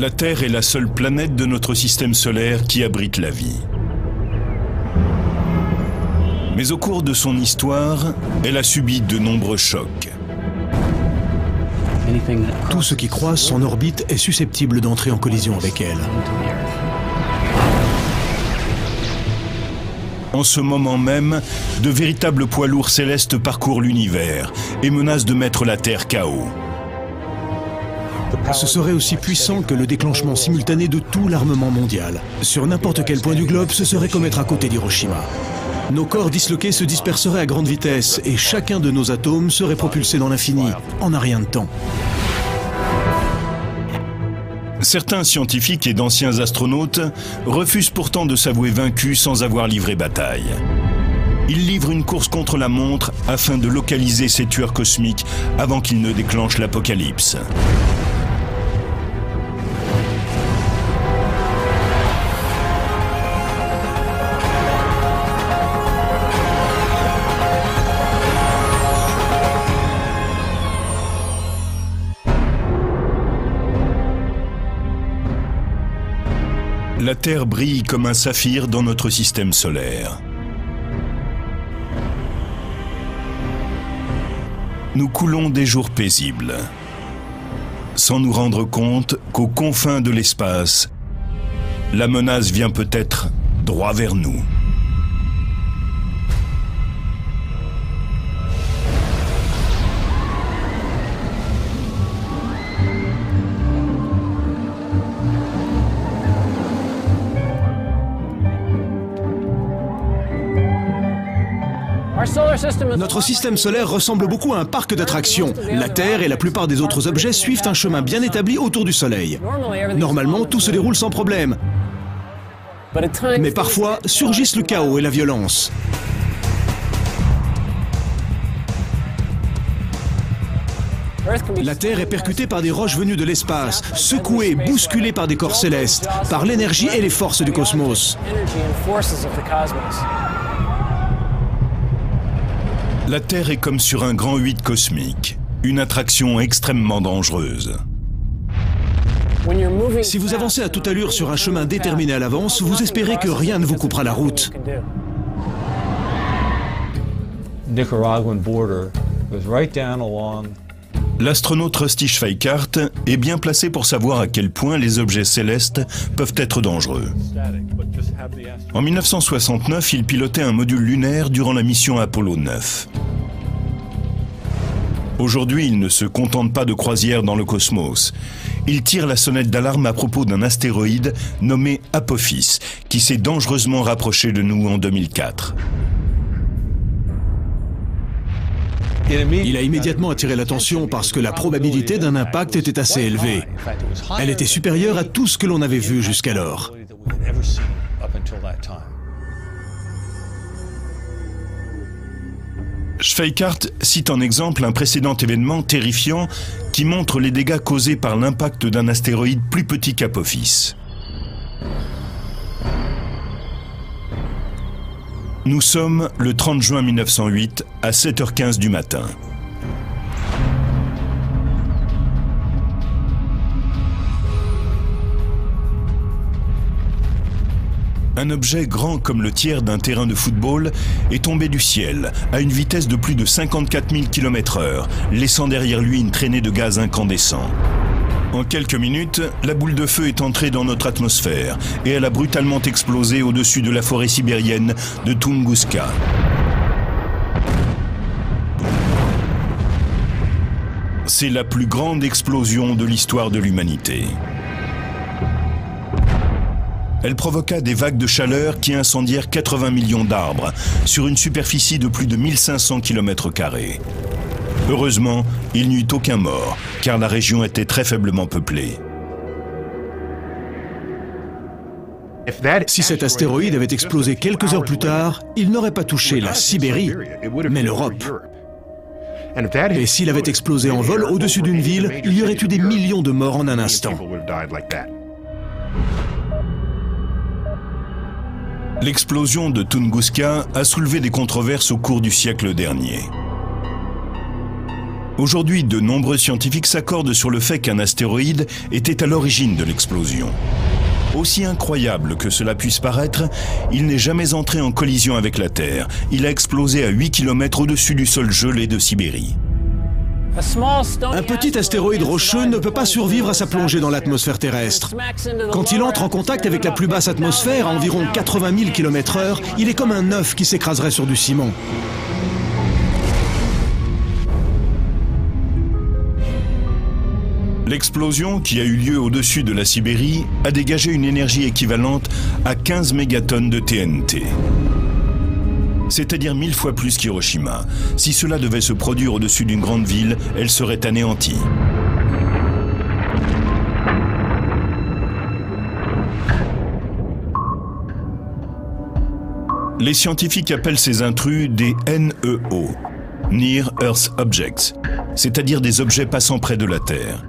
La Terre est la seule planète de notre système solaire qui abrite la vie. Mais au cours de son histoire, elle a subi de nombreux chocs. Tout ce qui croise son orbite est susceptible d'entrer en collision avec elle. En ce moment même, de véritables poids lourds célestes parcourent l'univers et menacent de mettre la Terre KO. Ce serait aussi puissant que le déclenchement simultané de tout l'armement mondial. Sur n'importe quel point du globe, ce serait comme être à côté d'Hiroshima. Nos corps disloqués se disperseraient à grande vitesse et chacun de nos atomes serait propulsé dans l'infini, en un rien de temps. Certains scientifiques et d'anciens astronautes refusent pourtant de s'avouer vaincus sans avoir livré bataille. Ils livrent une course contre la montre afin de localiser ces tueurs cosmiques avant qu'ils ne déclenchent l'apocalypse. La Terre brille comme un saphir dans notre système solaire. Nous coulons des jours paisibles, sans nous rendre compte qu'aux confins de l'espace, la menace vient peut-être droit vers nous. Notre système solaire ressemble beaucoup à un parc d'attractions. La Terre et la plupart des autres objets suivent un chemin bien établi autour du Soleil. Normalement, tout se déroule sans problème. Mais parfois, surgissent le chaos et la violence. La Terre est percutée par des roches venues de l'espace, secouée, bousculée par des corps célestes, par l'énergie et les forces du cosmos. La Terre est comme sur un grand 8 cosmique, une attraction extrêmement dangereuse. Si vous avancez à toute allure sur un chemin déterminé à l'avance, vous espérez que rien ne vous coupera la route. L'astronaute Rusty Schweickart est bien placé pour savoir à quel point les objets célestes peuvent être dangereux. En 1969, il pilotait un module lunaire durant la mission Apollo 9. Aujourd'hui, il ne se contente pas de croisières dans le cosmos. Il tire la sonnette d'alarme à propos d'un astéroïde nommé Apophis, qui s'est dangereusement rapproché de nous en 2004. Il a immédiatement attiré l'attention parce que la probabilité d'un impact était assez élevée. Elle était supérieure à tout ce que l'on avait vu jusqu'alors. Schweickart cite en exemple un précédent événement terrifiant qui montre les dégâts causés par l'impact d'un astéroïde plus petit qu'Apophis. Nous sommes le 30 juin 1908 à 7h15 du matin. Un objet grand comme le tiers d'un terrain de football est tombé du ciel à une vitesse de plus de 54 000 km/h, laissant derrière lui une traînée de gaz incandescent. En quelques minutes, la boule de feu est entrée dans notre atmosphère et elle a brutalement explosé au-dessus de la forêt sibérienne de Tunguska. C'est la plus grande explosion de l'histoire de l'humanité. Elle provoqua des vagues de chaleur qui incendièrent 80 millions d'arbres sur une superficie de plus de 1500 km². Heureusement, il n'y eut aucun mort, car la région était très faiblement peuplée. Si cet astéroïde avait explosé quelques heures plus tard, il n'aurait pas touché la Sibérie, mais l'Europe. Et s'il avait explosé en vol au-dessus d'une ville, il y aurait eu des millions de morts en un instant. L'explosion de Tunguska a soulevé des controverses au cours du siècle dernier. Aujourd'hui, de nombreux scientifiques s'accordent sur le fait qu'un astéroïde était à l'origine de l'explosion. Aussi incroyable que cela puisse paraître, il n'est jamais entré en collision avec la Terre. Il a explosé à 8 km au-dessus du sol gelé de Sibérie. Un petit astéroïde rocheux ne peut pas survivre à sa plongée dans l'atmosphère terrestre. Quand il entre en contact avec la plus basse atmosphère, à environ 80 000 km/h, il est comme un œuf qui s'écraserait sur du ciment. L'explosion, qui a eu lieu au-dessus de la Sibérie, a dégagé une énergie équivalente à 15 mégatonnes de TNT. C'est-à-dire 1000 fois plus qu'Hiroshima. Si cela devait se produire au-dessus d'une grande ville, elle serait anéantie. Les scientifiques appellent ces intrus des NEO, Near Earth Objects, c'est-à-dire des objets passant près de la Terre.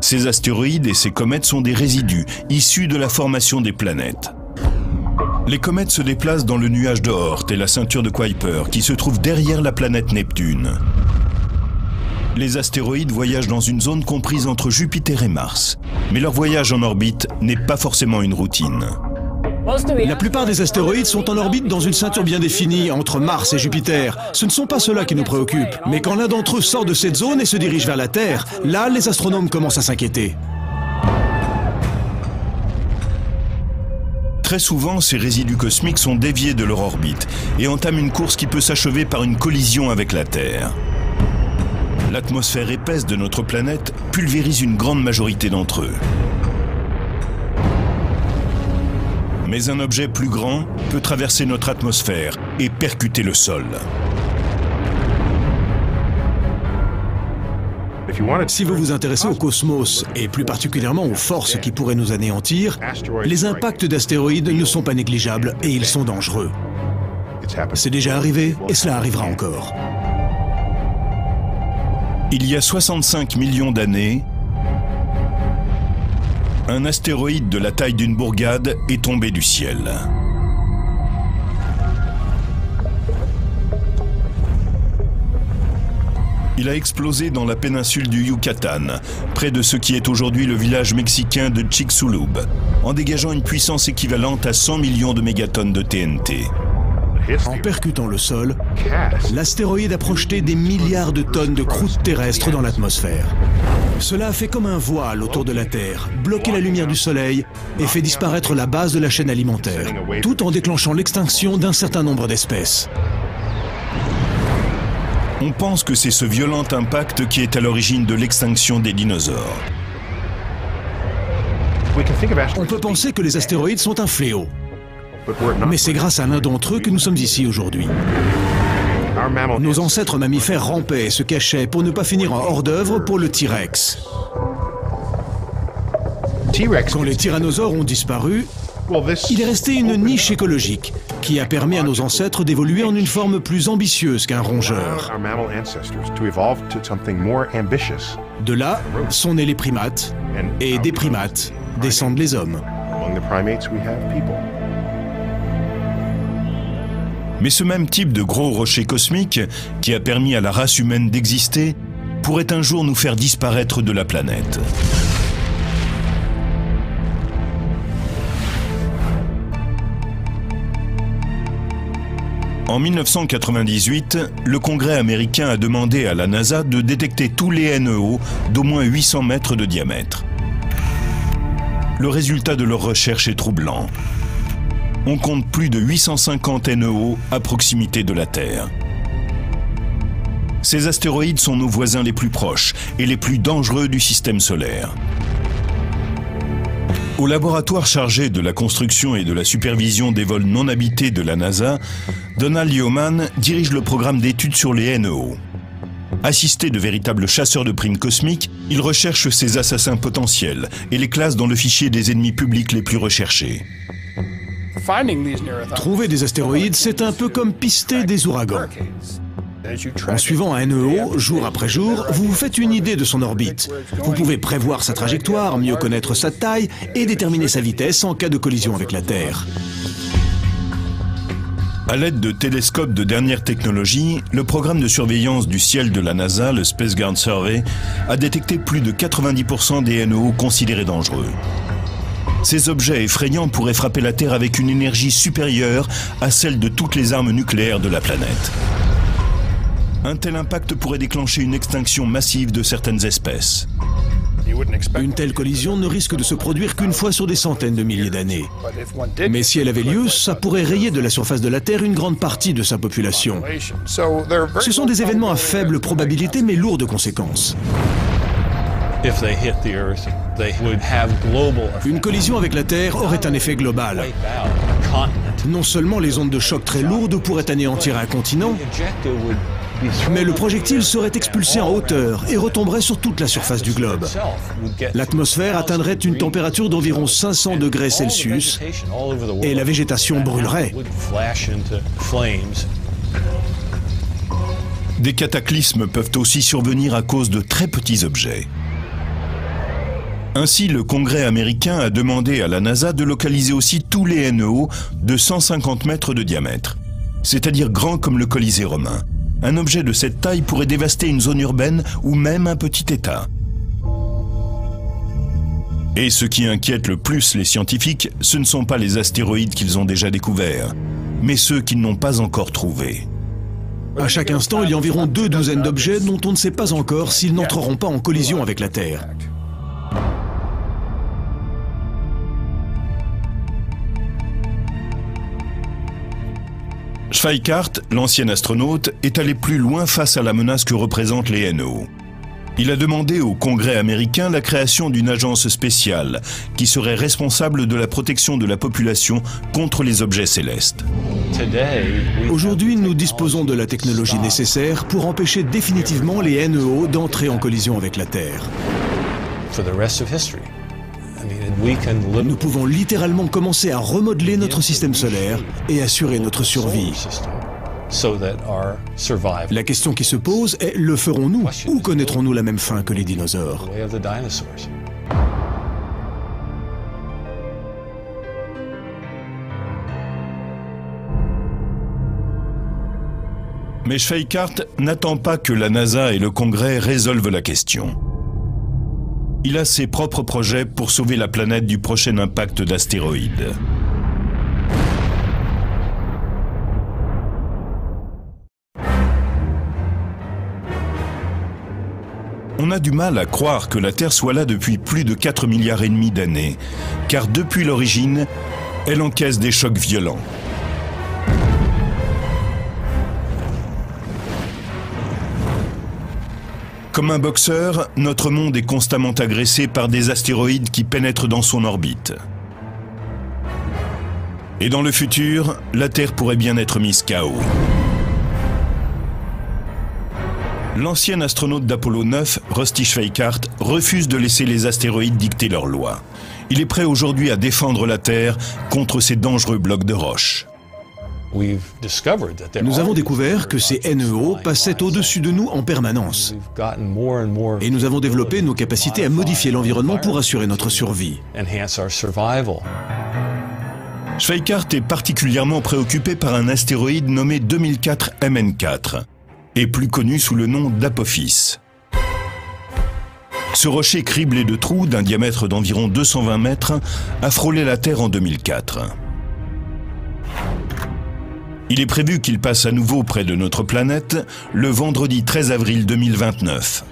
Ces astéroïdes et ces comètes sont des résidus issus de la formation des planètes. Les comètes se déplacent dans le nuage de Oort et la ceinture de Kuiper qui se trouve derrière la planète Neptune. Les astéroïdes voyagent dans une zone comprise entre Jupiter et Mars. Mais leur voyage en orbite n'est pas forcément une routine. La plupart des astéroïdes sont en orbite dans une ceinture bien définie entre Mars et Jupiter. Ce ne sont pas ceux-là qui nous préoccupent. Mais quand l'un d'entre eux sort de cette zone et se dirige vers la Terre, là, les astronomes commencent à s'inquiéter. Très souvent, ces résidus cosmiques sont déviés de leur orbite et entament une course qui peut s'achever par une collision avec la Terre. L'atmosphère épaisse de notre planète pulvérise une grande majorité d'entre eux. Mais un objet plus grand peut traverser notre atmosphère et percuter le sol. Si vous vous intéressez au cosmos, et plus particulièrement aux forces qui pourraient nous anéantir, les impacts d'astéroïdes ne sont pas négligeables et ils sont dangereux. C'est déjà arrivé et cela arrivera encore. Il y a 65 millions d'années, un astéroïde de la taille d'une bourgade est tombé du ciel. Il a explosé dans la péninsule du Yucatan, près de ce qui est aujourd'hui le village mexicain de Chicxulub, en dégageant une puissance équivalente à 100 millions de mégatonnes de TNT. En percutant le sol, l'astéroïde a projeté des milliards de tonnes de croûte terrestre dans l'atmosphère. Cela a fait comme un voile autour de la Terre, bloqué la lumière du Soleil et fait disparaître la base de la chaîne alimentaire, tout en déclenchant l'extinction d'un certain nombre d'espèces. On pense que c'est ce violent impact qui est à l'origine de l'extinction des dinosaures. On peut penser que les astéroïdes sont un fléau. Mais c'est grâce à l'un d'entre eux que nous sommes ici aujourd'hui. Nos ancêtres mammifères rampaient et se cachaient pour ne pas finir en hors-d'œuvre pour le T-Rex. Quand les tyrannosaures ont disparu, il est resté une niche écologique qui a permis à nos ancêtres d'évoluer en une forme plus ambitieuse qu'un rongeur. De là sont nés les primates, et des primates descendent les hommes. Mais ce même type de gros rocher cosmique, qui a permis à la race humaine d'exister, pourrait un jour nous faire disparaître de la planète. En 1998, le Congrès américain a demandé à la NASA de détecter tous les NEO d'au moins 800 mètres de diamètre. Le résultat de leur recherche est troublant. On compte plus de 850 NEO à proximité de la Terre. Ces astéroïdes sont nos voisins les plus proches et les plus dangereux du système solaire. Au laboratoire chargé de la construction et de la supervision des vols non habités de la NASA, Donald Yeoman dirige le programme d'études sur les NEO. Assisté de véritables chasseurs de primes cosmiques, il recherche ces assassins potentiels et les classe dans le fichier des ennemis publics les plus recherchés. Trouver des astéroïdes, c'est un peu comme pister des ouragans. En suivant un NEO, jour après jour, vous vous faites une idée de son orbite. Vous pouvez prévoir sa trajectoire, mieux connaître sa taille et déterminer sa vitesse en cas de collision avec la Terre. À l'aide de télescopes de dernière technologie, le programme de surveillance du ciel de la NASA, le Space Ground Survey, a détecté plus de 90% des NEO considérés dangereux. Ces objets effrayants pourraient frapper la Terre avec une énergie supérieure à celle de toutes les armes nucléaires de la planète. Un tel impact pourrait déclencher une extinction massive de certaines espèces. Une telle collision ne risque de se produire qu'une fois sur des centaines de milliers d'années. Mais si elle avait lieu, ça pourrait rayer de la surface de la Terre une grande partie de sa population. Ce sont des événements à faible probabilité mais lourds de conséquences. Une collision avec la Terre aurait un effet global. Non seulement les ondes de choc très lourdes pourraient anéantir un continent, mais le projectile serait expulsé en hauteur et retomberait sur toute la surface du globe. L'atmosphère atteindrait une température d'environ 500 degrés Celsius et la végétation brûlerait. Des cataclysmes peuvent aussi survenir à cause de très petits objets. Ainsi, le Congrès américain a demandé à la NASA de localiser aussi tous les NEO de 150 mètres de diamètre, c'est-à-dire grands comme le Colisée romain. Un objet de cette taille pourrait dévaster une zone urbaine ou même un petit État. Et ce qui inquiète le plus les scientifiques, ce ne sont pas les astéroïdes qu'ils ont déjà découverts, mais ceux qu'ils n'ont pas encore trouvés. À chaque instant, il y a environ 2 douzaines d'objets dont on ne sait pas encore s'ils n'entreront pas en collision avec la Terre. Schweikart, l'ancien astronaute, est allé plus loin face à la menace que représentent les NEO. Il a demandé au Congrès américain la création d'une agence spéciale qui serait responsable de la protection de la population contre les objets célestes. Aujourd'hui, nous disposons de la technologie nécessaire pour empêcher définitivement les NEO d'entrer en collision avec la Terre. Nous pouvons littéralement commencer à remodeler notre système solaire et assurer notre survie. La question qui se pose est, le ferons-nous ou connaîtrons-nous la même fin que les dinosaures? Mais Schweikart n'attend pas que la NASA et le Congrès résolvent la question. Il a ses propres projets pour sauver la planète du prochain impact d'astéroïdes. On a du mal à croire que la Terre soit là depuis plus de 4,5 milliards d'années, car depuis l'origine, elle encaisse des chocs violents. Comme un boxeur, notre monde est constamment agressé par des astéroïdes qui pénètrent dans son orbite. Et dans le futur, la Terre pourrait bien être mise KO. L'ancien astronaute d'Apollo 9, Rusty Schweikart, refuse de laisser les astéroïdes dicter leurs lois. Il est prêt aujourd'hui à défendre la Terre contre ces dangereux blocs de roches. Nous avons découvert que ces NEO passaient au-dessus de nous en permanence. Et nous avons développé nos capacités à modifier l'environnement pour assurer notre survie. Schweikart est particulièrement préoccupé par un astéroïde nommé 2004 MN4, et plus connu sous le nom d'Apophis. Ce rocher criblé de trous d'un diamètre d'environ 220 mètres a frôlé la Terre en 2004. Il est prévu qu'il passe à nouveau près de notre planète le vendredi 13 avril 2029.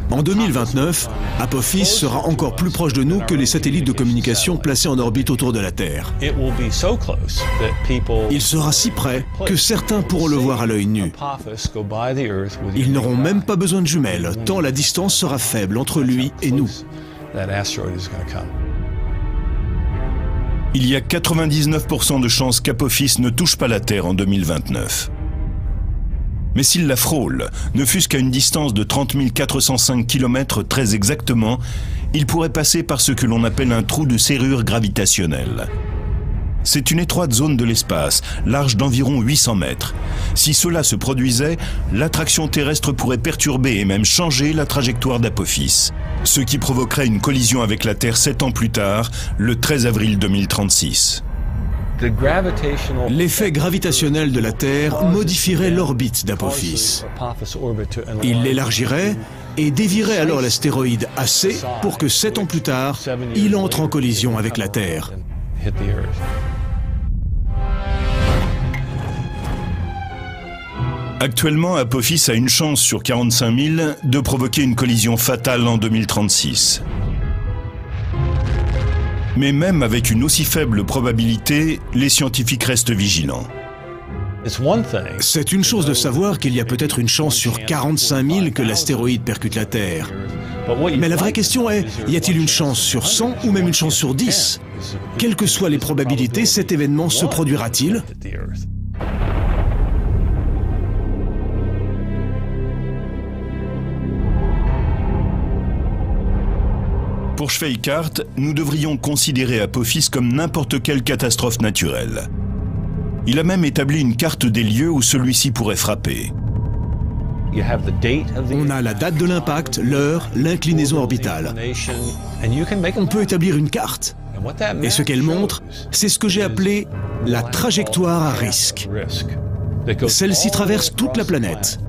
En 2029, Apophis sera encore plus proche de nous que les satellites de communication placés en orbite autour de la Terre. Il sera si près que certains pourront le voir à l'œil nu. Ils n'auront même pas besoin de jumelles, tant la distance sera faible entre lui et nous. Il y a 99% de chances qu'Apophis ne touche pas la Terre en 2029. Mais s'il la frôle, ne fût-ce qu'à une distance de 30 405 km très exactement, il pourrait passer par ce que l'on appelle un trou de serrure gravitationnelle. C'est une étroite zone de l'espace, large d'environ 800 mètres. Si cela se produisait, l'attraction terrestre pourrait perturber et même changer la trajectoire d'Apophis. ce qui provoquerait une collision avec la Terre 7 ans plus tard, le 13 avril 2036. L'effet gravitationnel de la Terre modifierait l'orbite d'Apophis. Il l'élargirait et dévierait alors l'astéroïde assez pour que 7 ans plus tard, il entre en collision avec la Terre. Actuellement, Apophis a une chance sur 45 000 de provoquer une collision fatale en 2036. Mais même avec une aussi faible probabilité, les scientifiques restent vigilants. C'est une chose de savoir qu'il y a peut-être une chance sur 45 000 que l'astéroïde percute la Terre. Mais la vraie question est, y a-t-il une chance sur 100 ou même une chance sur 10? Quelles que soient les probabilités, cet événement se produira-t-il? Pour Schweikart, nous devrions considérer Apophis comme n'importe quelle catastrophe naturelle. Il a même établi une carte des lieux où celui-ci pourrait frapper. On a la date de l'impact, l'heure, l'inclinaison orbitale. On peut établir une carte. Et ce qu'elle montre, c'est ce que j'ai appelé la trajectoire à risque. Celle-ci traverse toute la planète.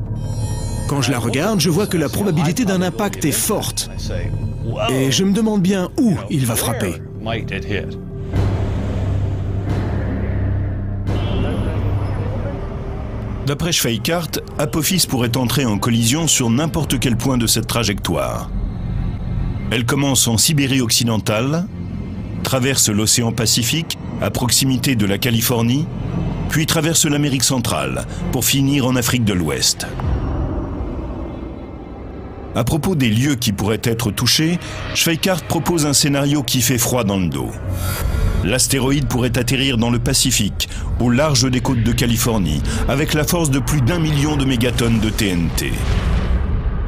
Quand je la regarde, je vois que la probabilité d'un impact est forte. Et je me demande bien où il va frapper. D'après Schweikart, Apophis pourrait entrer en collision sur n'importe quel point de cette trajectoire. Elle commence en Sibérie occidentale, traverse l'océan Pacifique, à proximité de la Californie, puis traverse l'Amérique centrale, pour finir en Afrique de l'Ouest. À propos des lieux qui pourraient être touchés, Schweikart propose un scénario qui fait froid dans le dos. L'astéroïde pourrait atterrir dans le Pacifique, au large des côtes de Californie, avec la force de plus d'1 million de mégatonnes de TNT.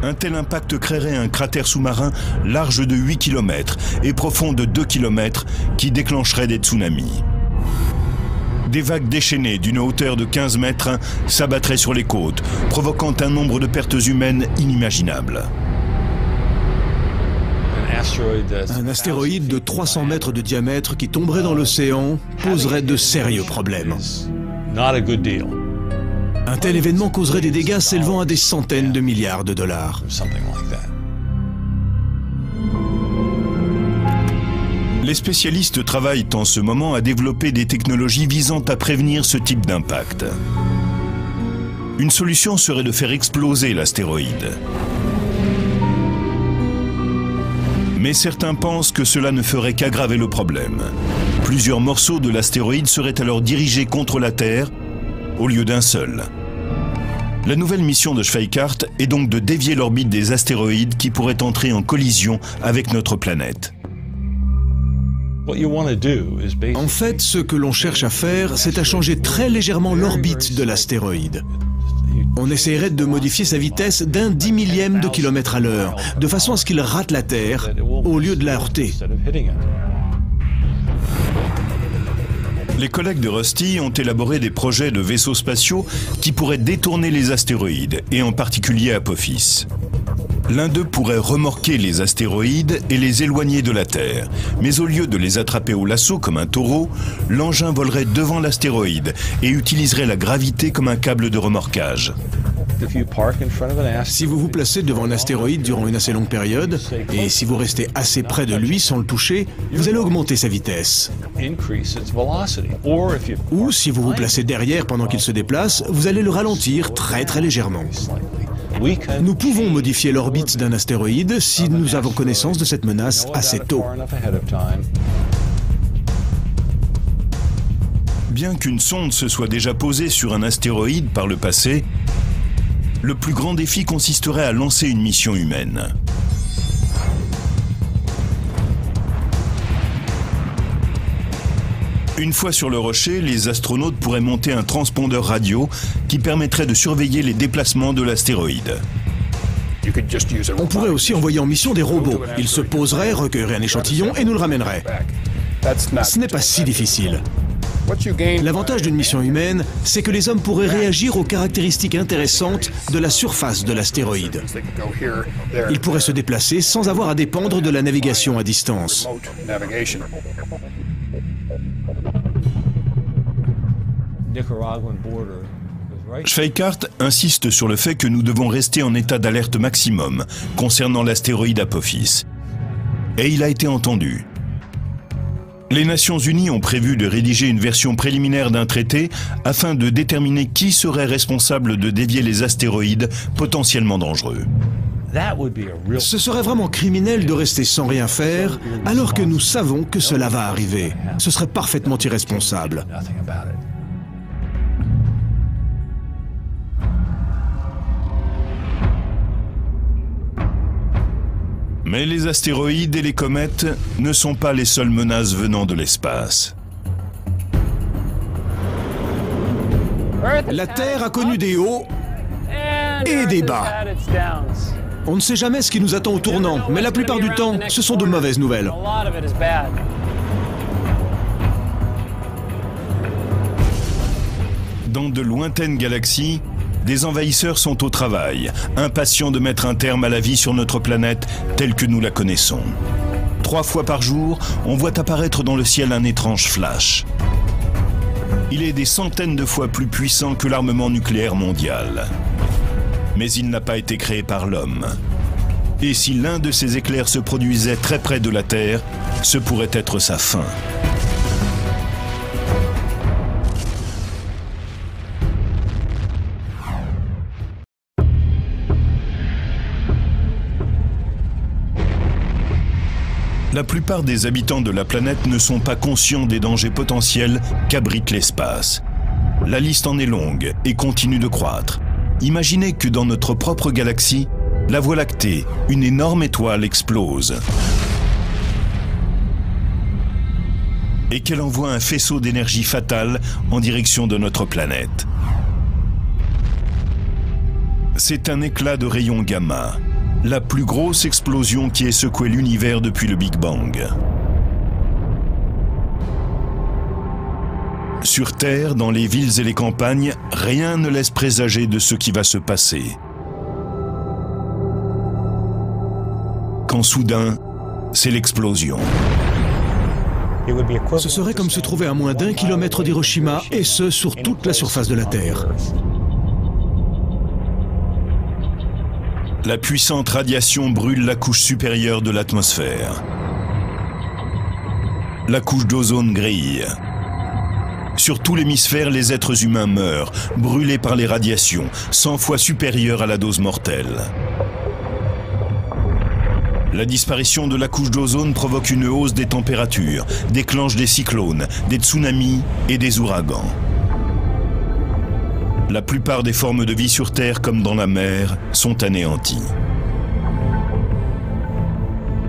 Un tel impact créerait un cratère sous-marin large de 8 km et profond de 2 km qui déclencherait des tsunamis. Des vagues déchaînées d'une hauteur de 15 mètres s'abattraient sur les côtes, provoquant un nombre de pertes humaines inimaginables. Un astéroïde de 300 mètres de diamètre qui tomberait dans l'océan poserait de sérieux problèmes. Un tel événement causerait des dégâts s'élevant à des centaines de milliards de dollars. Les spécialistes travaillent en ce moment à développer des technologies visant à prévenir ce type d'impact. Une solution serait de faire exploser l'astéroïde. Mais certains pensent que cela ne ferait qu'aggraver le problème. Plusieurs morceaux de l'astéroïde seraient alors dirigés contre la Terre au lieu d'un seul. La nouvelle mission de Schweikart est donc de dévier l'orbite des astéroïdes qui pourraient entrer en collision avec notre planète. En fait, ce que l'on cherche à faire, c'est à changer très légèrement l'orbite de l'astéroïde. On essaierait de modifier sa vitesse d'un 10 000e de kilomètre à l'heure, de façon à ce qu'il rate la Terre, au lieu de la heurter. Les collègues de Rusty ont élaboré des projets de vaisseaux spatiaux qui pourraient détourner les astéroïdes, et en particulier Apophis. L'un d'eux pourrait remorquer les astéroïdes et les éloigner de la Terre. Mais au lieu de les attraper au lasso comme un taureau, l'engin volerait devant l'astéroïde et utiliserait la gravité comme un câble de remorquage. Si vous vous placez devant un astéroïde durant une assez longue période, et si vous restez assez près de lui sans le toucher, vous allez augmenter sa vitesse. Ou si vous vous placez derrière pendant qu'il se déplace, vous allez le ralentir très légèrement. Nous pouvons modifier l'orbite d'un astéroïde si nous avons connaissance de cette menace assez tôt. Bien qu'une sonde se soit déjà posée sur un astéroïde par le passé, le plus grand défi consisterait à lancer une mission humaine. Une fois sur le rocher, les astronautes pourraient monter un transpondeur radio qui permettrait de surveiller les déplacements de l'astéroïde. On pourrait aussi envoyer en mission des robots. Ils se poseraient, recueilleraient un échantillon et nous le ramèneraient. Ce n'est pas si difficile. L'avantage d'une mission humaine, c'est que les hommes pourraient réagir aux caractéristiques intéressantes de la surface de l'astéroïde. Ils pourraient se déplacer sans avoir à dépendre de la navigation à distance. Schweikart insiste sur le fait que nous devons rester en état d'alerte maximum concernant l'astéroïde Apophis. Et il a été entendu. Les Nations Unies ont prévu de rédiger une version préliminaire d'un traité afin de déterminer qui serait responsable de dévier les astéroïdes potentiellement dangereux. Ce serait vraiment criminel de rester sans rien faire alors que nous savons que cela va arriver. Ce serait parfaitement irresponsable. Mais les astéroïdes et les comètes ne sont pas les seules menaces venant de l'espace. La Terre a connu des hauts et des bas. On ne sait jamais ce qui nous attend au tournant, mais la plupart du temps, ce sont de mauvaises nouvelles. Dans de lointaines galaxies, des envahisseurs sont au travail, impatients de mettre un terme à la vie sur notre planète telle que nous la connaissons. 3 fois par jour, on voit apparaître dans le ciel un étrange flash. Il est des centaines de fois plus puissant que l'armement nucléaire mondial. Mais il n'a pas été créé par l'homme. Et si l'un de ces éclairs se produisait très près de la Terre, ce pourrait être sa fin. La plupart des habitants de la planète ne sont pas conscients des dangers potentiels qu'abrite l'espace. La liste en est longue et continue de croître. Imaginez que dans notre propre galaxie, la Voie lactée, une énorme étoile, explose. Et qu'elle envoie un faisceau d'énergie fatale en direction de notre planète. C'est un éclat de rayons gamma. La plus grosse explosion qui ait secoué l'univers depuis le Big Bang. Sur Terre, dans les villes et les campagnes, rien ne laisse présager de ce qui va se passer. Quand soudain, c'est l'explosion. Ce serait comme se trouver à moins d'1 kilomètre d'Hiroshima, et ce, sur toute la surface de la Terre. La puissante radiation brûle la couche supérieure de l'atmosphère. La couche d'ozone grille. Sur tout l'hémisphère, les êtres humains meurent, brûlés par les radiations, 100 fois supérieures à la dose mortelle. La disparition de la couche d'ozone provoque une hausse des températures, déclenche des cyclones, des tsunamis et des ouragans. La plupart des formes de vie sur Terre, comme dans la mer, sont anéanties.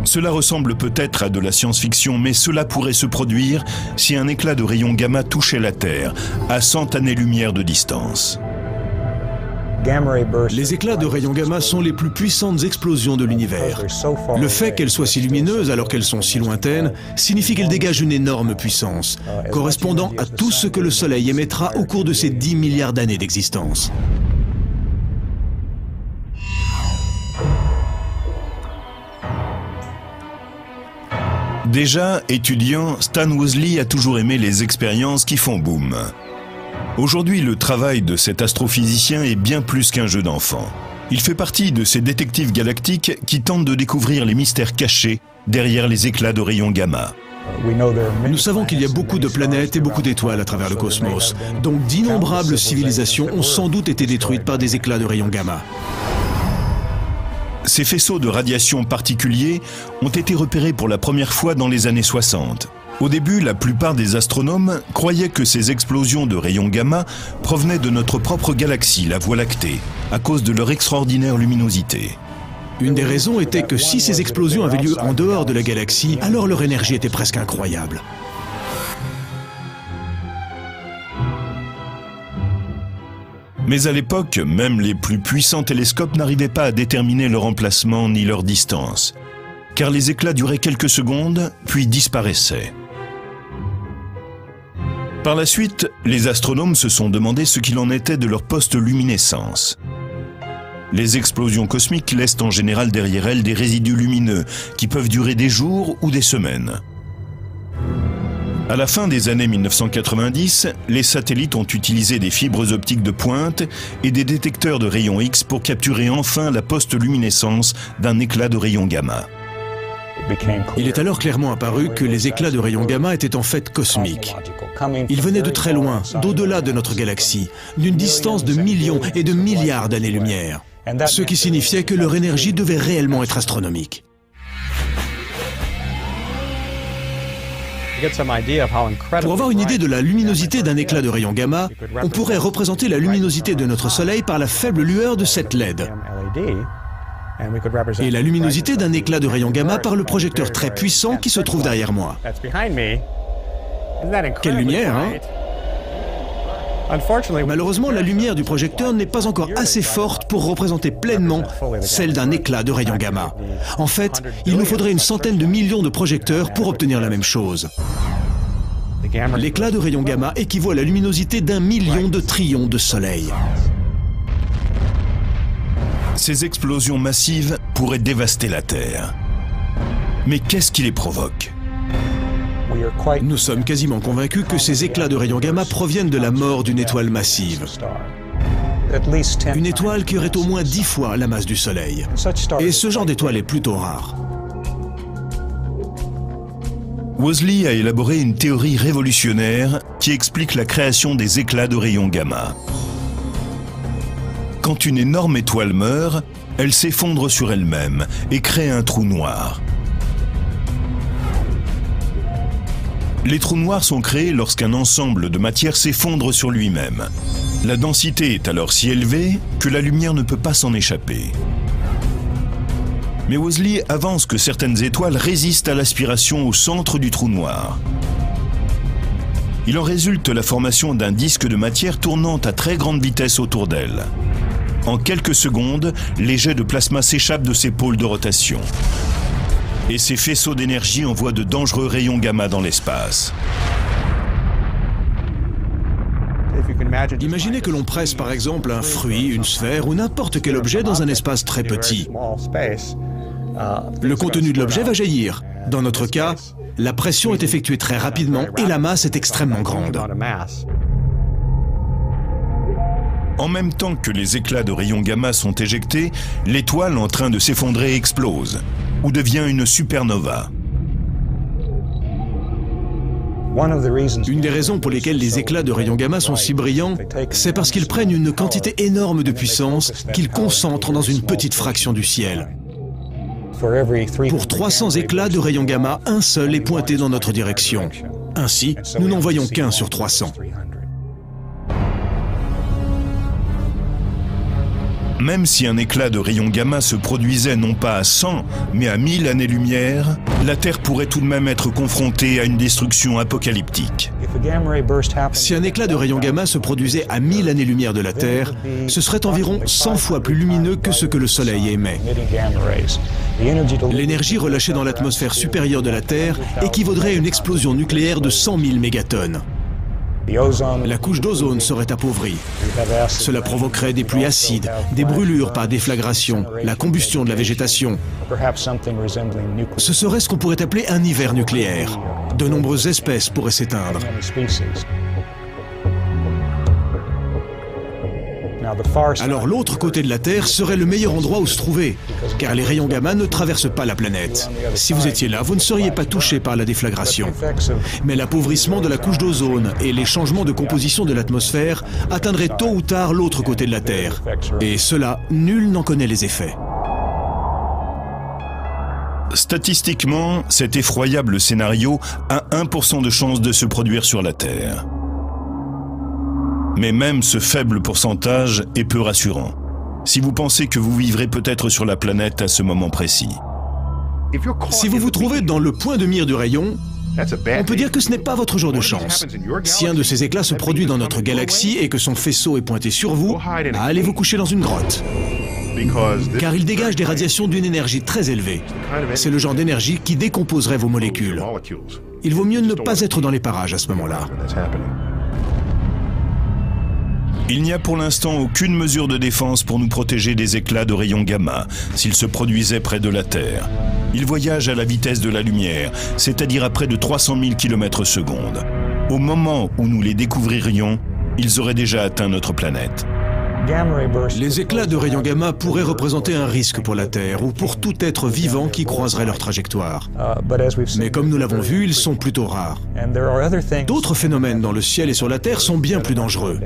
Cela ressemble peut-être à de la science-fiction, mais cela pourrait se produire si un éclat de rayons gamma touchait la Terre, à 100 années-lumière de distance. Les éclats de rayons gamma sont les plus puissantes explosions de l'univers. Le fait qu'elles soient si lumineuses alors qu'elles sont si lointaines signifie qu'elles dégagent une énorme puissance, correspondant à tout ce que le Soleil émettra au cours de ses 10 milliards d'années d'existence. Déjà, étudiant, Stan Woosley a toujours aimé les expériences qui font boum. Aujourd'hui, le travail de cet astrophysicien est bien plus qu'un jeu d'enfant. Il fait partie de ces détectives galactiques qui tentent de découvrir les mystères cachés derrière les éclats de rayons gamma. Nous savons qu'il y a beaucoup de planètes et beaucoup d'étoiles à travers le cosmos, donc d'innombrables civilisations ont sans doute été détruites par des éclats de rayons gamma. Ces faisceaux de radiation particuliers ont été repérés pour la première fois dans les années 60. Au début, la plupart des astronomes croyaient que ces explosions de rayons gamma provenaient de notre propre galaxie, la Voie lactée, à cause de leur extraordinaire luminosité. Une des raisons était que si ces explosions avaient lieu en dehors de la galaxie, alors leur énergie était presque incroyable. Mais à l'époque, même les plus puissants télescopes n'arrivaient pas à déterminer leur emplacement ni leur distance, car les éclats duraient quelques secondes, puis disparaissaient. Par la suite, les astronomes se sont demandé ce qu'il en était de leur post-luminescence. Les explosions cosmiques laissent en général derrière elles des résidus lumineux qui peuvent durer des jours ou des semaines. À la fin des années 1990, les satellites ont utilisé des fibres optiques de pointe et des détecteurs de rayons X pour capturer enfin la post-luminescence d'un éclat de rayons gamma. Il est alors clairement apparu que les éclats de rayons gamma étaient en fait cosmiques. Ils venaient de très loin, d'au-delà de notre galaxie, d'une distance de millions et de milliards d'années-lumière, ce qui signifiait que leur énergie devait réellement être astronomique. Pour avoir une idée de la luminosité d'un éclat de rayons gamma, on pourrait représenter la luminosité de notre Soleil par la faible lueur de cette LED. Et la luminosité d'un éclat de rayons gamma par le projecteur très puissant qui se trouve derrière moi. Quelle lumière, hein? Malheureusement, la lumière du projecteur n'est pas encore assez forte pour représenter pleinement celle d'un éclat de rayons gamma. En fait, il nous faudrait une centaine de millions de projecteurs pour obtenir la même chose. L'éclat de rayons gamma équivaut à la luminosité d'1 million de trillions de soleils. Ces explosions massives pourraient dévaster la Terre. Mais qu'est-ce qui les provoque ? Nous sommes quasiment convaincus que ces éclats de rayons gamma proviennent de la mort d'une étoile massive. Une étoile qui aurait au moins 10 fois la masse du Soleil. Et ce genre d'étoile est plutôt rare. Worsley a élaboré une théorie révolutionnaire qui explique la création des éclats de rayons gamma. Quand une énorme étoile meurt, elle s'effondre sur elle-même et crée un trou noir. Les trous noirs sont créés lorsqu'un ensemble de matière s'effondre sur lui-même. La densité est alors si élevée que la lumière ne peut pas s'en échapper. Mais Worsley avance que certaines étoiles résistent à l'aspiration au centre du trou noir. Il en résulte la formation d'un disque de matière tournant à très grande vitesse autour d'elle. En quelques secondes, les jets de plasma s'échappent de ces pôles de rotation. Et ces faisceaux d'énergie envoient de dangereux rayons gamma dans l'espace. Imaginez que l'on presse par exemple un fruit, une sphère ou n'importe quel objet dans un espace très petit. Le contenu de l'objet va jaillir. Dans notre cas, la pression est effectuée très rapidement et la masse est extrêmement grande. En même temps que les éclats de rayons gamma sont éjectés, l'étoile en train de s'effondrer explose ou devient une supernova. Une des raisons pour lesquelles les éclats de rayons gamma sont si brillants, c'est parce qu'ils prennent une quantité énorme de puissance qu'ils concentrent dans une petite fraction du ciel. Pour 300 éclats de rayons gamma, un seul est pointé dans notre direction. Ainsi, nous n'en voyons qu'un sur 300. Même si un éclat de rayons gamma se produisait non pas à 100, mais à 1000 années-lumière, la Terre pourrait tout de même être confrontée à une destruction apocalyptique. Si un éclat de rayons gamma se produisait à 1000 années-lumière de la Terre, ce serait environ 100 fois plus lumineux que ce que le Soleil émet. L'énergie relâchée dans l'atmosphère supérieure de la Terre équivaudrait à une explosion nucléaire de 100 000 mégatonnes. La couche d'ozone serait appauvrie. Cela provoquerait des pluies acides, des brûlures par déflagration, la combustion de la végétation. Ce serait ce qu'on pourrait appeler un hiver nucléaire. De nombreuses espèces pourraient s'éteindre. Alors l'autre côté de la Terre serait le meilleur endroit où se trouver, car les rayons gamma ne traversent pas la planète. Si vous étiez là, vous ne seriez pas touché par la déflagration. Mais l'appauvrissement de la couche d'ozone et les changements de composition de l'atmosphère atteindraient tôt ou tard l'autre côté de la Terre. Et cela, nul n'en connaît les effets. Statistiquement, cet effroyable scénario a 1% de chance de se produire sur la Terre. Mais même ce faible pourcentage est peu rassurant, si vous pensez que vous vivrez peut-être sur la planète à ce moment précis. Si vous vous trouvez dans le point de mire du rayon, on peut dire que ce n'est pas votre jour de chance. Si un de ces éclats se produit dans notre galaxie et que son faisceau est pointé sur vous, allez vous coucher dans une grotte. Car il dégage des radiations d'une énergie très élevée. C'est le genre d'énergie qui décomposerait vos molécules. Il vaut mieux ne pas être dans les parages à ce moment-là. Il n'y a pour l'instant aucune mesure de défense pour nous protéger des éclats de rayons gamma s'ils se produisaient près de la Terre. Ils voyagent à la vitesse de la lumière, c'est-à-dire à près de 300 000 km/s. Au moment où nous les découvririons, ils auraient déjà atteint notre planète. Les éclats de rayons gamma pourraient représenter un risque pour la Terre ou pour tout être vivant qui croiserait leur trajectoire. Mais comme nous l'avons vu, ils sont plutôt rares. D'autres phénomènes dans le ciel et sur la Terre sont bien plus dangereux.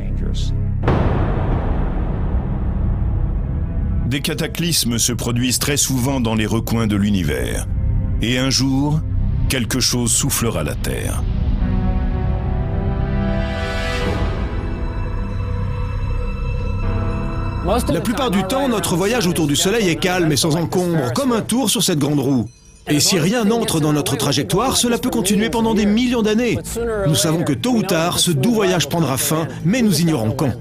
Des cataclysmes se produisent très souvent dans les recoins de l'univers. Et un jour, quelque chose soufflera la Terre. La plupart du temps, notre voyage autour du Soleil est calme et sans encombre, comme un tour sur cette grande roue. Et si rien n'entre dans notre trajectoire, cela peut continuer pendant des millions d'années. Nous savons que tôt ou tard, ce doux voyage prendra fin, mais nous ignorons quand.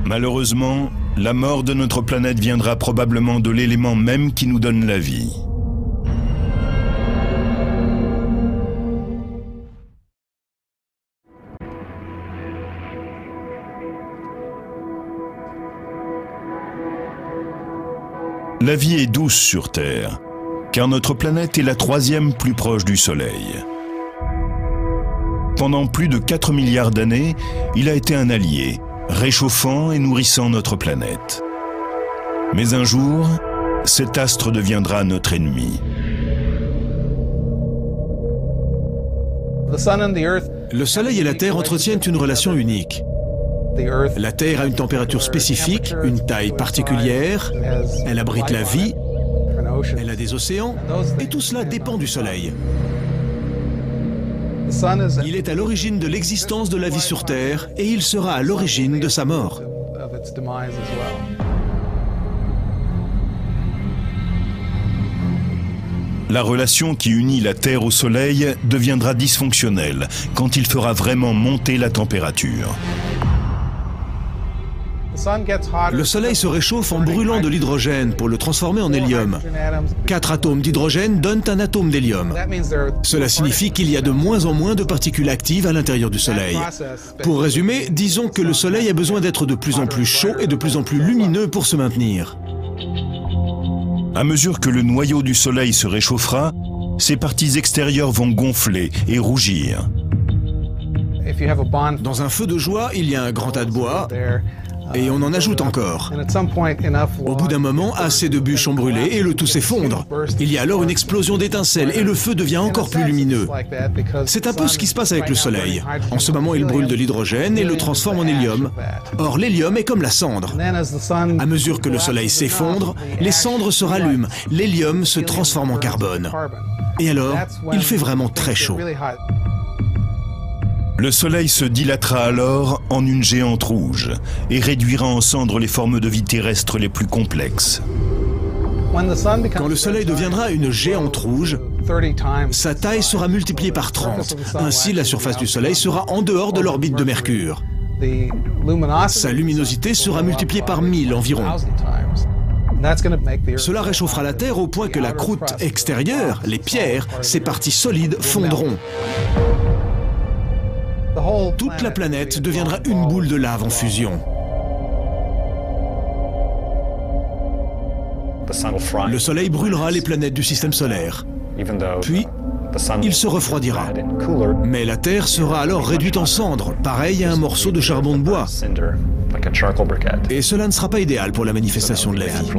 Malheureusement, la mort de notre planète viendra probablement de l'élément même qui nous donne la vie. La vie est douce sur Terre, car notre planète est la 3e plus proche du Soleil. Pendant plus de 4 milliards d'années, il a été un allié, réchauffant et nourrissant notre planète. Mais un jour, cet astre deviendra notre ennemi. Le Soleil et la Terre entretiennent une relation unique. La Terre a une température spécifique, une taille particulière, elle abrite la vie, elle a des océans, et tout cela dépend du Soleil. Il est à l'origine de l'existence de la vie sur Terre, et il sera à l'origine de sa mort. La relation qui unit la Terre au Soleil deviendra dysfonctionnelle quand il fera vraiment monter la température. Le Soleil se réchauffe en brûlant de l'hydrogène pour le transformer en hélium. 4 atomes d'hydrogène donnent un atome d'hélium. Cela signifie qu'il y a de moins en moins de particules actives à l'intérieur du Soleil. Pour résumer, disons que le Soleil a besoin d'être de plus en plus chaud et de plus en plus lumineux pour se maintenir. À mesure que le noyau du Soleil se réchauffera, ses parties extérieures vont gonfler et rougir. Dans un feu de joie, il y a un grand tas de bois, et on en ajoute encore. Au bout d'un moment, assez de bûches ont brûlé et le tout s'effondre. Il y a alors une explosion d'étincelles et le feu devient encore plus lumineux. C'est un peu ce qui se passe avec le Soleil. En ce moment, il brûle de l'hydrogène et le transforme en hélium. Or, l'hélium est comme la cendre. À mesure que le Soleil s'effondre, les cendres se rallument, l'hélium se transforme en carbone. Et alors, il fait vraiment très chaud. Le Soleil se dilatera alors en une géante rouge et réduira en cendres les formes de vie terrestres les plus complexes. Quand le Soleil deviendra une géante rouge, sa taille sera multipliée par 30. Ainsi, la surface du Soleil sera en dehors de l'orbite de Mercure. Sa luminosité sera multipliée par 1000 environ. Cela réchauffera la Terre au point que la croûte extérieure, les pierres, ces parties solides, fondront. Toute la planète deviendra une boule de lave en fusion. Le Soleil brûlera les planètes du système solaire. Puis, il se refroidira. Mais la Terre sera alors réduite en cendres, pareil à un morceau de charbon de bois. Et cela ne sera pas idéal pour la manifestation de la vie.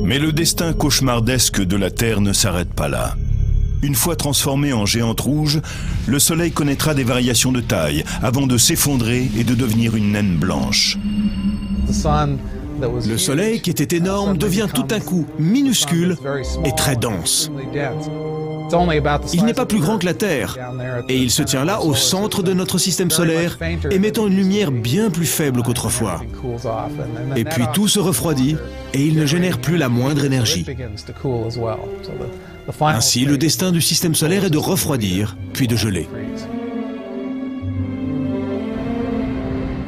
Mais le destin cauchemardesque de la Terre ne s'arrête pas là. Une fois transformé en géante rouge, le Soleil connaîtra des variations de taille avant de s'effondrer et de devenir une naine blanche. Le Soleil, qui était énorme, devient tout d'un coup minuscule et très dense. Il n'est pas plus grand que la Terre, et il se tient là au centre de notre système solaire, émettant une lumière bien plus faible qu'autrefois. Et puis tout se refroidit, et il ne génère plus la moindre énergie. Ainsi, le destin du système solaire est de refroidir, puis de geler.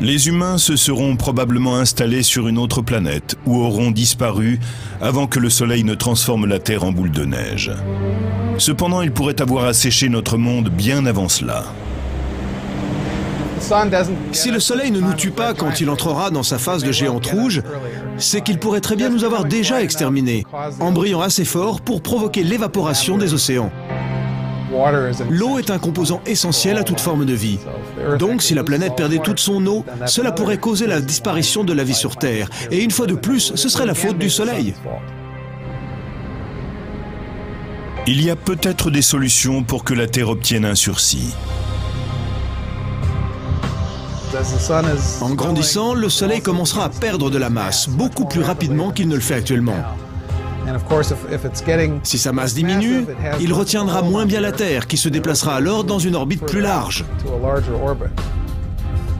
Les humains se seront probablement installés sur une autre planète ou auront disparu avant que le Soleil ne transforme la Terre en boule de neige. Cependant, il pourrait avoir asséché notre monde bien avant cela. Si le Soleil ne nous tue pas quand il entrera dans sa phase de géante rouge, c'est qu'il pourrait très bien nous avoir déjà exterminés, en brillant assez fort pour provoquer l'évaporation des océans. L'eau est un composant essentiel à toute forme de vie. Donc, si la planète perdait toute son eau, cela pourrait causer la disparition de la vie sur Terre. Et une fois de plus, ce serait la faute du Soleil. Il y a peut-être des solutions pour que la Terre obtienne un sursis. En grandissant, le Soleil commencera à perdre de la masse, beaucoup plus rapidement qu'il ne le fait actuellement. Si sa masse diminue, il retiendra moins bien la Terre, qui se déplacera alors dans une orbite plus large.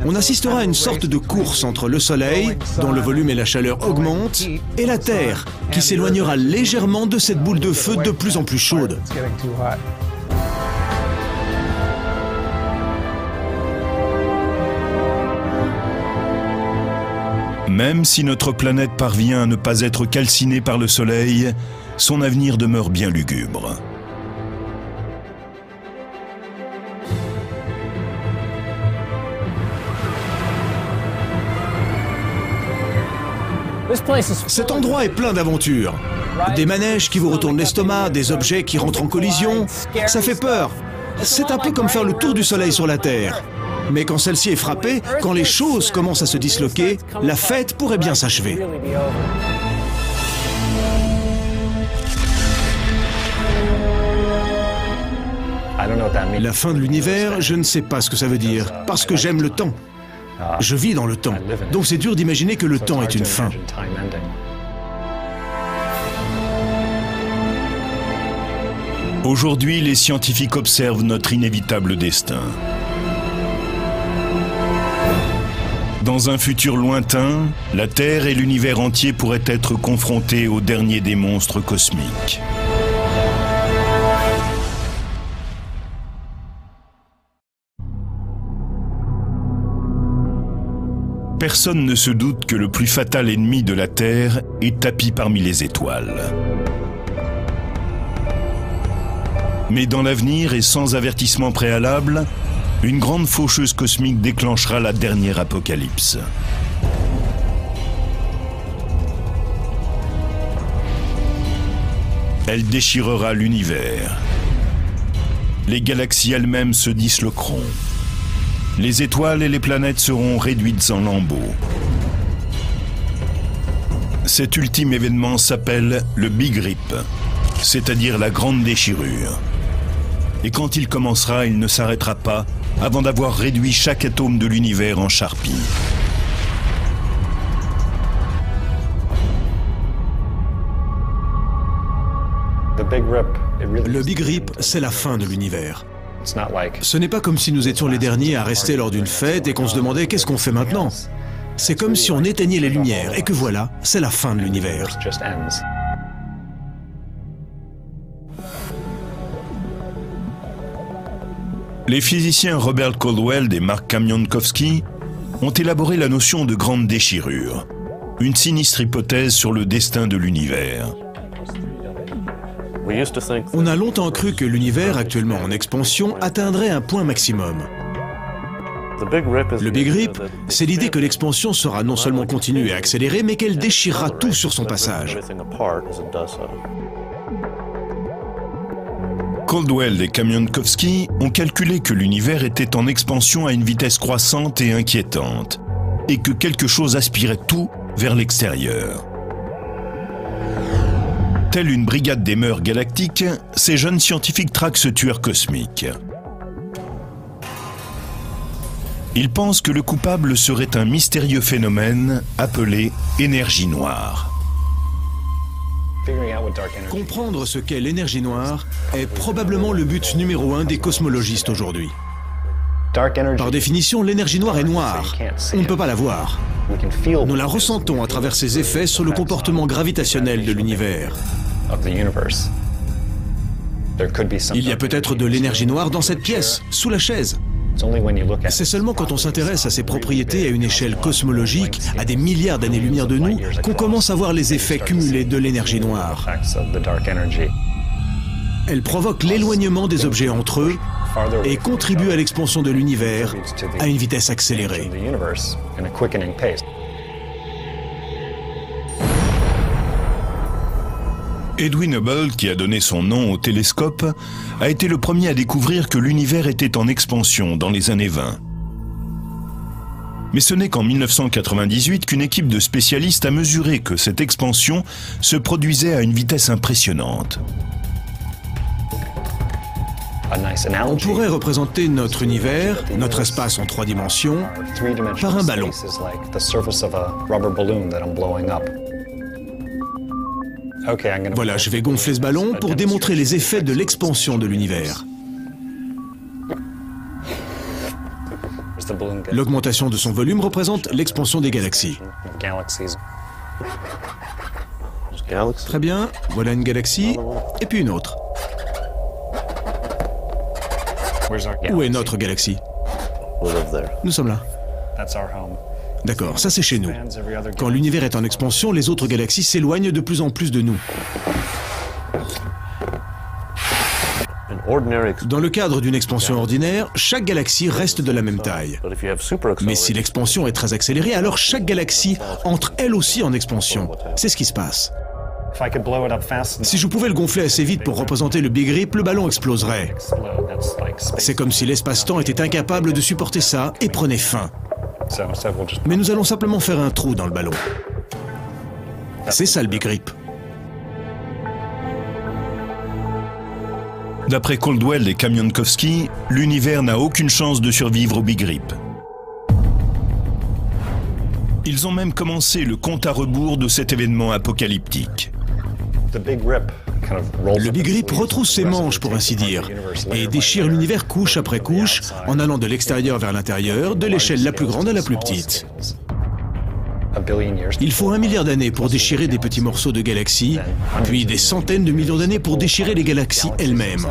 On assistera à une sorte de course entre le Soleil, dont le volume et la chaleur augmentent, et la Terre, qui s'éloignera légèrement de cette boule de feu de plus en plus chaude. Même si notre planète parvient à ne pas être calcinée par le Soleil, son avenir demeure bien lugubre. Cet endroit est plein d'aventures. Des manèges qui vous retournent l'estomac, des objets qui rentrent en collision. Ça fait peur. C'est un peu comme faire le tour du Soleil sur la Terre. Mais quand celle-ci est frappée, quand les choses commencent à se disloquer, la fête pourrait bien s'achever. La fin de l'univers, je ne sais pas ce que ça veut dire, parce que j'aime le temps. Je vis dans le temps, donc c'est dur d'imaginer que le temps est une fin. Aujourd'hui, les scientifiques observent notre inévitable destin. Dans un futur lointain, la Terre et l'univers entier pourraient être confrontés au dernier des monstres cosmiques. Personne ne se doute que le plus fatal ennemi de la Terre est tapi parmi les étoiles. Mais dans l'avenir et sans avertissement préalable, une grande faucheuse cosmique déclenchera la dernière apocalypse. Elle déchirera l'univers. Les galaxies elles-mêmes se disloqueront. Les étoiles et les planètes seront réduites en lambeaux. Cet ultime événement s'appelle le Big Rip, c'est-à-dire la grande déchirure. Et quand il commencera, il ne s'arrêtera pas avant d'avoir réduit chaque atome de l'univers en charpie. Le Big Rip, c'est la fin de l'univers. Ce n'est pas comme si nous étions les derniers à rester lors d'une fête et qu'on se demandait qu'est-ce qu'on fait maintenant. C'est comme si on éteignait les lumières et que voilà, c'est la fin de l'univers. Les physiciens Robert Caldwell et Mark Kamientkowski ont élaboré la notion de grande déchirure, une sinistre hypothèse sur le destin de l'univers. On a longtemps cru que l'univers, actuellement en expansion, atteindrait un point maximum. Le Big Rip, c'est l'idée que l'expansion sera non seulement continue et accélérée, mais qu'elle déchirera tout sur son passage. Caldwell et Kamientkowski ont calculé que l'univers était en expansion à une vitesse croissante et inquiétante, et que quelque chose aspirait tout vers l'extérieur. Telle une brigade des mœurs galactiques, ces jeunes scientifiques traquent ce tueur cosmique. Ils pensent que le coupable serait un mystérieux phénomène appelé énergie noire. Comprendre ce qu'est l'énergie noire est probablement le but numéro 1 des cosmologistes aujourd'hui. Par définition, l'énergie noire est noire. On ne peut pas la voir. Nous la ressentons à travers ses effets sur le comportement gravitationnel de l'univers. Il y a peut-être de l'énergie noire dans cette pièce, sous la chaise. C'est seulement quand on s'intéresse à ses propriétés à une échelle cosmologique, à des milliards d'années-lumière de nous, qu'on commence à voir les effets cumulés de l'énergie noire. Elle provoque l'éloignement des objets entre eux et contribue à l'expansion de l'univers à une vitesse accélérée. Edwin Hubble, qui a donné son nom au télescope, a été le premier à découvrir que l'univers était en expansion dans les années 20. Mais ce n'est qu'en 1998 qu'une équipe de spécialistes a mesuré que cette expansion se produisait à une vitesse impressionnante. On pourrait représenter notre univers, notre espace en 3 dimensions, par un ballon. Voilà, je vais gonfler ce ballon pour démontrer les effets de l'expansion de l'univers. L'augmentation de son volume représente l'expansion des galaxies. Très bien, voilà une galaxie, et puis une autre. Où est notre galaxie? Nous sommes là. D'accord, ça c'est chez nous. Quand l'univers est en expansion, les autres galaxies s'éloignent de plus en plus de nous. Dans le cadre d'une expansion ordinaire, chaque galaxie reste de la même taille. Mais si l'expansion est très accélérée, alors chaque galaxie entre elle aussi en expansion. C'est ce qui se passe. Si je pouvais le gonfler assez vite pour représenter le Big Rip, le ballon exploserait. C'est comme si l'espace-temps était incapable de supporter ça et prenait fin. Mais nous allons simplement faire un trou dans le ballon. C'est ça le Big Rip. D'après Caldwell et Kamienowski, l'univers n'a aucune chance de survivre au Big Rip. Ils ont même commencé le compte à rebours de cet événement apocalyptique. Le Big Rip retrousse ses manches, pour ainsi dire, et déchire l'univers couche après couche, en allant de l'extérieur vers l'intérieur, de l'échelle la plus grande à la plus petite. Il faut 1 milliard d'années pour déchirer des petits morceaux de galaxies, puis des centaines de millions d'années pour déchirer les galaxies elles-mêmes.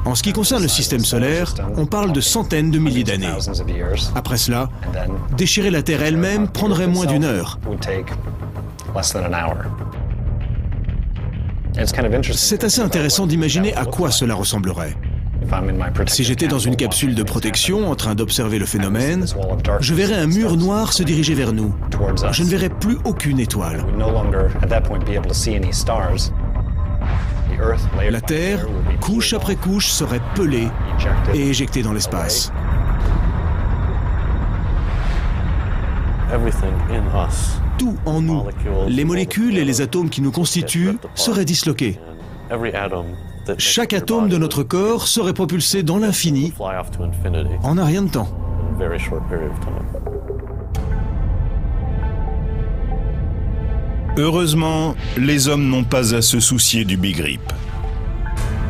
En ce qui concerne le système solaire, on parle de centaines de milliers d'années. Après cela, déchirer la Terre elle-même prendrait moins d'1 heure. C'est assez intéressant d'imaginer à quoi cela ressemblerait. Si j'étais dans une capsule de protection en train d'observer le phénomène, je verrais un mur noir se diriger vers nous. Je ne verrais plus aucune étoile. La Terre, couche après couche, serait pelée et éjectée dans l'espace. Tout en nous, les molécules et les atomes qui nous constituent, seraient disloqués. Chaque atome de notre corps serait propulsé dans l'infini en un rien de temps. Heureusement, les hommes n'ont pas à se soucier du Big Rip.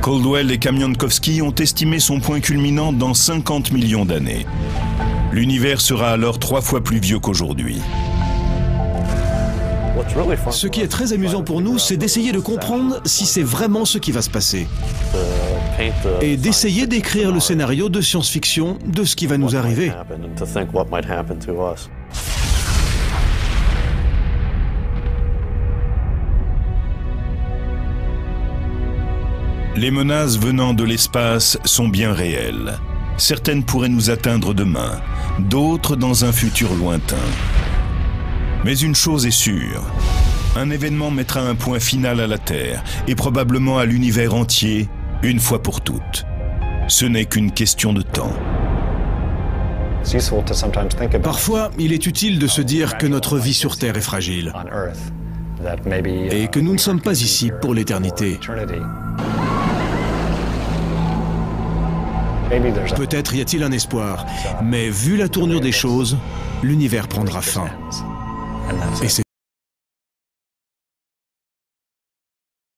Caldwell et Kamienowski ont estimé son point culminant dans 50 millions d'années. L'univers sera alors 3 fois plus vieux qu'aujourd'hui. Ce qui est très amusant pour nous, c'est d'essayer de comprendre si c'est vraiment ce qui va se passer. Et d'essayer d'écrire le scénario de science-fiction de ce qui va nous arriver. Les menaces venant de l'espace sont bien réelles. Certaines pourraient nous atteindre demain, d'autres dans un futur lointain. Mais une chose est sûre, un événement mettra un point final à la Terre et probablement à l'univers entier, une fois pour toutes. Ce n'est qu'une question de temps. Parfois, il est utile de se dire que notre vie sur Terre est fragile et que nous ne sommes pas ici pour l'éternité. Peut-être y a-t-il un espoir, mais vu la tournure des choses, l'univers prendra fin. Et c'est